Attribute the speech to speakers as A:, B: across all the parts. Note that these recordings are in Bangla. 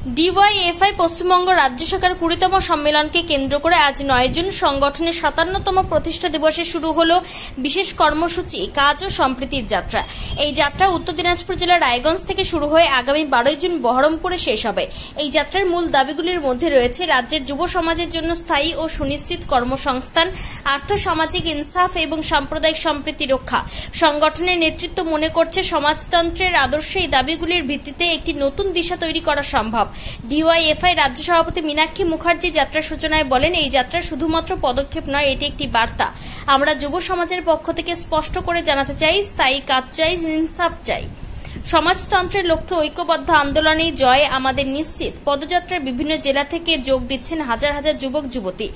A: ডিওয়াইএফআই পশ্চিমবঙ্গ রাজ্য শাখার 20তম সম্মেলনকে কেন্দ্র করে আজ 9 জুন সংগঠনের 57তম প্রতিষ্ঠা দিবসে শুরু হলো বিশেষ কর্মসূচি কাজ ও সম্প্রীতির যাত্রা। এই যাত্রা উত্তর দিনাজপুর জেলার রায়গঞ্জ থেকে শুরু হয়ে আগামী 12 জুন বহরমপুরে শেষ হবে। এই যাত্রার মূল দাবিগুলির মধ্যে রয়েছে রাজ্যের যুব সমাজের জন্য স্থায়ী ও সুনিশ্চিত কর্মসংস্থান, আর্থসামাজিক ইনসাফ এবং সাম্প্রদায়িক সম্প্রীতি রক্ষা। সংগঠনের নেতৃত্ব মনে করছে সমাজতন্ত্রের আদর্শে এই দাবিগুলির ভিত্তিতে একটি নতুন দিশা তৈরি করা সম্ভব। ডিওয়াইএফআই রাজ্য সভাপতি মীনাক্ষী মুখার্জি যাত্রার সূচনায় বলেন, এই যাত্রা শুধুমাত্র পদক্ষেপ নয়, এটি একটি বার্তা। আমরা যুব সমাজের পক্ষ থেকে স্পষ্ট করে জানাতে চাই, স্থায়ী কাজ চাই, ইনসাফ চাই। সমাজতন্ত্রের লক্ষ্যে ঐক্যবদ্ধ আন্দোলনে জয় আমাদের নিশ্চিত। পদযাত্রার বিভিন্ন জেলা থেকে যোগ দিচ্ছেন হাজার হাজার যুবক যুবতী।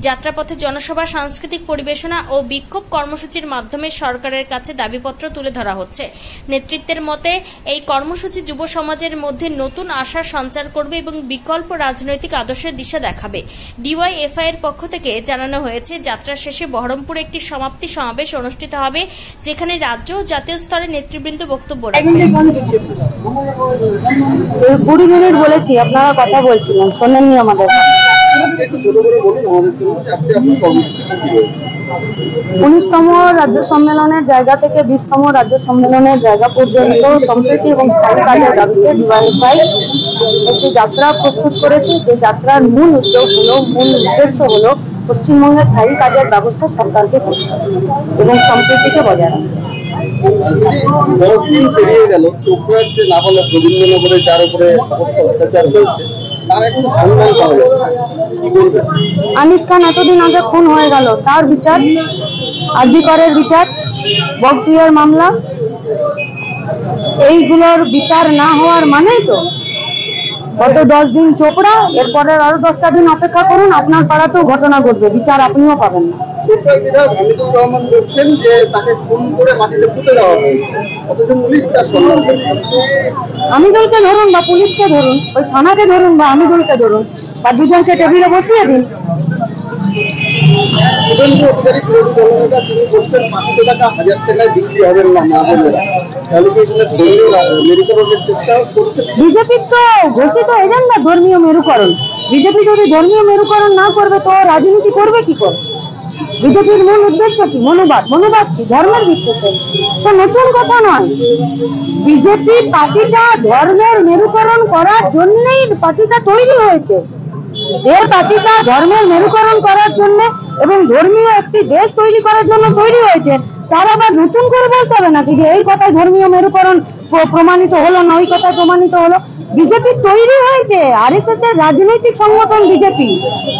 A: যাত্রাপথে জনসভা, সাংস্কৃতিক পরিবেশনা ও বিক্ষোভ কর্মসূচির মাধ্যমে সরকারের কাছে দাবিপত্র তুলে ধরা হচ্ছে। নেতৃত্বের মতে এই কর্মসূচি যুব সমাজের মধ্যে নতুন আশার সঞ্চার করবে এবং বিকল্প রাজনৈতিক আদর্শের দিশা দেখাবে। ডিওয়াইএফআই এর পক্ষ থেকে জানানো হয়েছে, যাত্রা শেষে বহরমপুরে একটি সমাপ্তি সমাবেশ অনুষ্ঠিত হবে, যেখানে রাজ্য ও জাতীয় স্তরের নেতৃবৃন্দ বক্তব্য রাখবেন।
B: 20 মিনিট বলেছি, আপনারা কথা বলছিলেন, শোনেননি আমাদের। 19তম রাজ্য সম্মেলনের জায়গা থেকে 20তম রাজ্য সম্মেলনের জায়গা পর্যন্ত সম্প্রীতি এবং স্থায়ী কাজের দাবিতে ডিওয়াইএফআই একটি যাত্রা প্রস্তুত করেছে। যে যাত্রার মূল উদ্দেশ্য হলো পশ্চিমবঙ্গের স্থায়ী কাজের ব্যবস্থা সরকারকে করতে এবং সম্প্রীতিকে বজায় রাখতে।
C: 10 দিন পেরিয়ে গেল, চোপড়ার যে নাবালক রবীন্দ্রনগরে যার উপরে অত্যাচার হয়েছে তার এখন সন্ধান পাওয়া যাচ্ছে, কি বলবেন?
B: আনিস খান এতদিন আগে খুন হয়ে গেল, তার বিচার, আরজি করের বিচার, বগটুইয়ের মামলা, এইগুলোর বিচার না হওয়ার মানেই তো গত 10 দিন চোপড়া, এরপরে আরো 10টা দিন অপেক্ষা করুন, আপনার পাড়াতেও ঘটনা ঘটবে, বিচার আপনিও পাবেন না।
C: হামিদুর রহমান বলছেন যে তাকে খুন করে মাটিতে পুঁতে দেওয়া হয়েছে, অথচ পুলিশ তার সন্ধান করছে।
B: হামিদুলকে ধরুন বা পুলিশকে ধরুন, ওই থানাকে ধরুন বা হামিদুলকে ধরুন, বা দুজনকে টেবিলে বসিয়ে দিন।
C: শুভেন্দু অধিকারী বিরোধী দলনেতা তিনি বলছেন 500 টাকা 1000 টাকায় বিক্রি হবেন না বলে, তাহলে কি এখানে ধর্মীয় মেরুকরণের চেষ্টা করছে?
B: বিজেপির তো ঘোষিত এজেন্ডা ধর্মীয় মেরুকরণ। বিজেপি যদি ধর্মীয় মেরুকরণ না করবে তো রাজনীতি করবে কি করে? বিজেপির মূল উদ্দেশ্য কি? মনোবাদ কি? ধর্মের ভিত্তিতে তো নতুন কথা নয়। বিজেপি পার্টিটা ধর্মের মেরুকরণ করার জন্যই পার্টিটা তৈরি হয়েছে। যে পার্টিটা ধর্মের মেরুকরণ করার জন্য এবং ধর্মীয় একটি দেশ তৈরি করার জন্য তৈরি হয়েছে, তার আবার নতুন করে বলতে হবে নাকি যে এই কথায় ধর্মীয় মেরুকরণ প্রমাণিত হলো না, ওই কথায় প্রমাণিত হলো? বিজেপি তৈরি হয়েছে, আরএসএস এর রাজনৈতিক সংগঠন বিজেপি।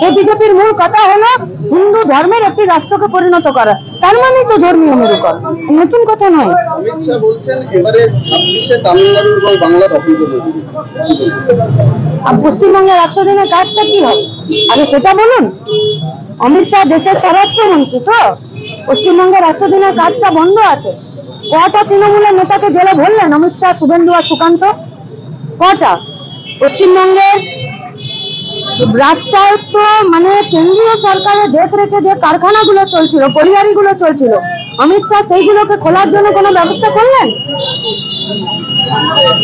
B: এই বিজেপির মূল কথা হলো হিন্দু ধর্মের একটি রাষ্ট্রকে পরিণত করা, তার মানে তো ধর্মীয় মেরুকরণ, নতুন কথা নয়।
C: অমিত শাহ বলছেন এবারে 26-এ তামিলনাড়ু এবং বাংলার অভিযোগ।
B: আর পশ্চিমবঙ্গের 100 দিনের কাজটা কি হবে আগে সেটা বলুন। অমিত শাহ দেশের স্বরাষ্ট্রমন্ত্রী, তো পশ্চিমবঙ্গের 100 দিনের কাজটা বন্ধ আছে। কটা তৃণমূলের নেতাকে জেলে ভরলেন অমিত শাহ, শুভেন্দু আর সুকান্ত? কটা? পশ্চিমবঙ্গের রাষ্ট্রায়ত্ত মানে কেন্দ্রীয় সরকারের দেখরেখে যে কারখানাগুলো চলছিল, পরিবারগুলো চলছিল, অমিত শাহ সেইগুলোকে খোলার জন্য কোনো ব্যবস্থা করলেন?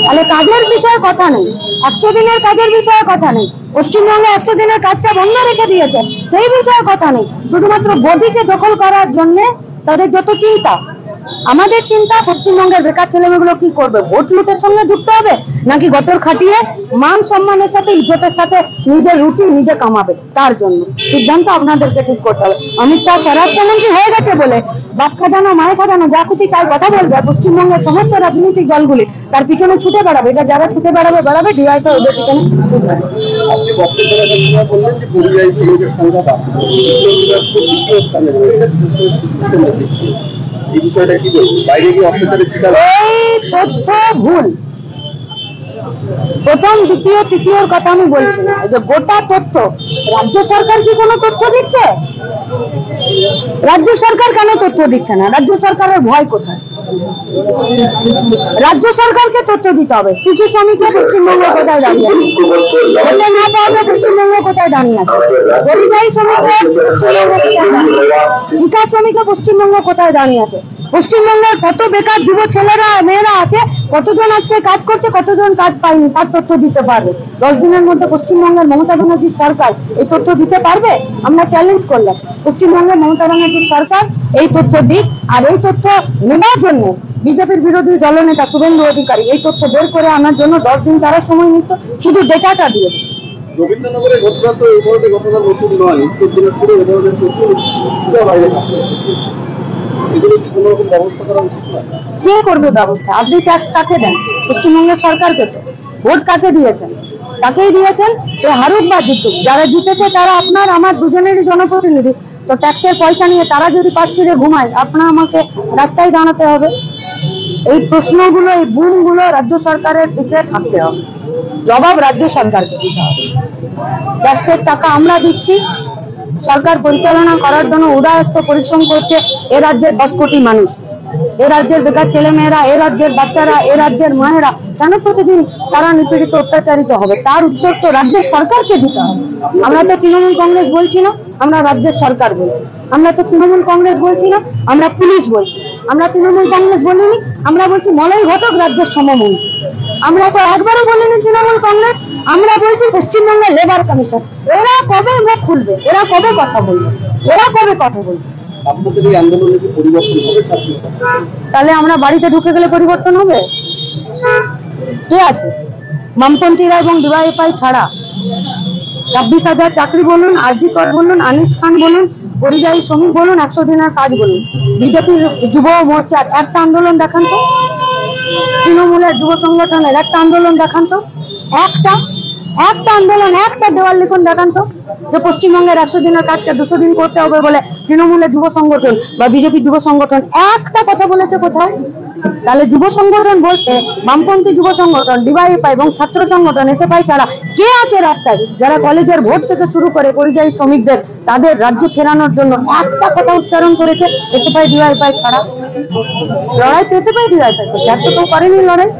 B: তাহলে কাজের বিষয়ে কথা নেই, 100 দিনের কাজের বিষয়ে কথা নেই। পশ্চিমবঙ্গে 100 দিনের কাজটা বন্ধ রেখে দিয়েছে, সেই বিষয়ে কথা নেই। শুধুমাত্র গদিকে দখল করার জন্য তাদের যত চিন্তা। আমাদের চিন্তা পশ্চিমবঙ্গের বেকার ছেলেমেয়েগুলো কি করবে? ভোট লুটের সঙ্গে যুক্ত হবে নাকি গতর খাটিয়ে মান সম্মানের সাথে ইজ্জতের সাথে নিজের রুটি নিজে কামাবে? তার জন্য সিদ্ধান্ত আপনাদেরকে ঠিক করতে হবে। অমিত শাহ স্বরাষ্ট্রমন্ত্রী হয়ে গেছে বলে বাপ খাজানো মায় খাজানো যা খুশি তাই কথা বলবে, পশ্চিমবঙ্গের সমস্ত রাজনৈতিক দলগুলি তার পিছনে ছুটে বেড়াবে। এটা যারা ছুটে বেড়াবে ডিওয়াইএফআই ওদের পিছনে ছুটবে।
C: আপনি বক্তব্য রাখার সময় বললেন যে পরিযায়ী শ্রমিকের সংখ্যা বাড়ছে, দ্বিতীয় স্থানে রয়েছে এই বিষয়টা কি বলবেন? বাইরে গিয়ে অত্যাচারের শিকার
B: এই তথ্য ভুল। প্রথম, দ্বিতীয়, তৃতীয়র কথা আমি বলছি না, এই যে গোটা তথ্য। রাজ্য সরকার কি কোনো তথ্য দিচ্ছে? রাজ্য সরকার কেন তথ্য দিচ্ছে না? রাজ্য সরকারের ভয় কোথায়? রাজ্য সরকারকে তথ্য দিতে হবে। শিশু শ্রমিকরা পশ্চিমবঙ্গ কোথায় দাঁড়িয়ে আছে? না পাওয়া পশ্চিমবঙ্গ কোথায় দাঁড়িয়ে আছে? পরিযায়ী শ্রমিকরা, ঠিকা শ্রমিকরা পশ্চিমবঙ্গ কোথায় দাঁড়িয়ে আছে? পশ্চিমবঙ্গের কত বেকার যুব ছেলেরা মেয়েরা আছে, কতজন আজকে কাজ করছে, কতজন কাজ পায়নি, তার তথ্য দিতে পারবে। 10 দিনের মধ্যে পশ্চিমবঙ্গের মমতা ব্যানার্জির সরকার এই তথ্য দিতে পারবে? আমরা চ্যালেঞ্জ করলাম পশ্চিমবঙ্গের মমতা ব্যানার্জির সরকার এই তথ্য দিক। আর এই তথ্য নেওয়ার জন্য বিজেপির বিরোধী দলনেতা শুভেন্দু অধিকারী এই তথ্য বের করে আনার জন্য 10 দিন তারা সময় নিত, শুধু ডেটাটা দিয়ে।
C: রবীন্দ্রনগরে ঘটনা তো এই ধরনের ঘটনা নতুন নয়, উত্তর দিনাজপুরে এই ধরনের প্রচুর শিশুরা বাইরে কাজ করে। এগুলো কি কোনো রকম ব্যবস্থা করা উচিত নয়?
B: কে করবে ব্যবস্থা? আপনি ট্যাক্স কাকে দেন? পশ্চিমবঙ্গের সরকারকে। তো ভোট কাকে দিয়েছেন? তাকেই দিয়েছেন। সে হারুক বা জিতুক, যারা জিতেছে তারা আপনার আমার দুজনেরই জনপ্রতিনিধি। তো ট্যাক্সের পয়সা নিয়ে তারা যদি পাশ ফিরে ঘুমায়, আপনার আমাকে রাস্তায় দাঁড়াতে হবে। এই প্রশ্নগুলো, এই বুমগুলো রাজ্য সরকারের দিকে থাকতে হবে, জবাব রাজ্য সরকারকে দিতে হবে। ট্যাক্সের টাকা আমরা দিচ্ছি, সরকার পরিচালনা করার জন্য উদাহস্ত পরিশ্রম করছে এ রাজ্যের 10 কোটি মানুষ, এ রাজ্যের বেকার ছেলে মেয়েরা, এ রাজ্যের বাচ্চারা, এ রাজ্যের মায়েরা কেন প্রতিদিন তারা নিপীড়িত অত্যাচারিত হবে? তার উত্তর তো রাজ্য সরকারকে দিতে হবে। আমরা তো তৃণমূল কংগ্রেস বলছি না, আমরা রাজ্যের সরকার বলছি। আমরা তো তৃণমূল কংগ্রেস বলছি না, আমরা পুলিশ বলছি। আমরা তৃণমূল কংগ্রেস বলিনি, আমরা বলছি মলয় ঘটক রাজ্যের সমমন্ত্রী। আমরা তো একবারও বলিনি তৃণমূল কংগ্রেস, আমরা বলছি পশ্চিমবঙ্গের লেবার কমিশন। এরা কবে মুখ খুলবে? এরা কবে কথা বলবে? এরা কবে কথা বলবে?
C: আপনাদের এই আন্দোলনে কি পরিবর্তন হবে ছাত্র সমাজ?
B: তাহলে আমরা বাড়িতে ঢুকে গেলে পরিবর্তন হবে? কে আছে? বামপন্থীরা এবং ডিওয়াইএফআই ছাড়া 26,000 চাকরি বলুন, আরজি কর বলুন, আনিস খান বলুন, পরিযায়ী শ্রমিক বলুন, 100 দিনের কাজ বলুন, বিজেপির যুব মোর্চার একটা আন্দোলন দেখান তো, তৃণমূলের যুব সংগঠনের একটা আন্দোলন দেখান তো, একটা আন্দোলন, একটা দেওয়াল লিখন দেখান তো, যে পশ্চিমবঙ্গের 100 দিনের কাজকে 200 দিন করতে হবে বলে তৃণমূলের যুব সংগঠন বা বিজেপি যুব সংগঠন একটা কথা বলেছে কোথাও? তাহলে যুব সংগঠন বলতে বামপন্থী যুব সংগঠন, ডিওয়াইএফআই এবং ছাত্র সংগঠন এসএফআই ছাড়া কে আছে রাস্তায়, যারা কলেজের ভোট থেকে শুরু করে পরিযায়ী শ্রমিকদের তাদের রাজ্যে ফেরানোর জন্য একটা কথা উচ্চারণ করেছে? এসএফআই ডিওয়াইএফআই ছাড়া। লড়াই তো এসএফআই ডিওয়াইএফআই করছে, আর তো কেউ করেনি লড়াই।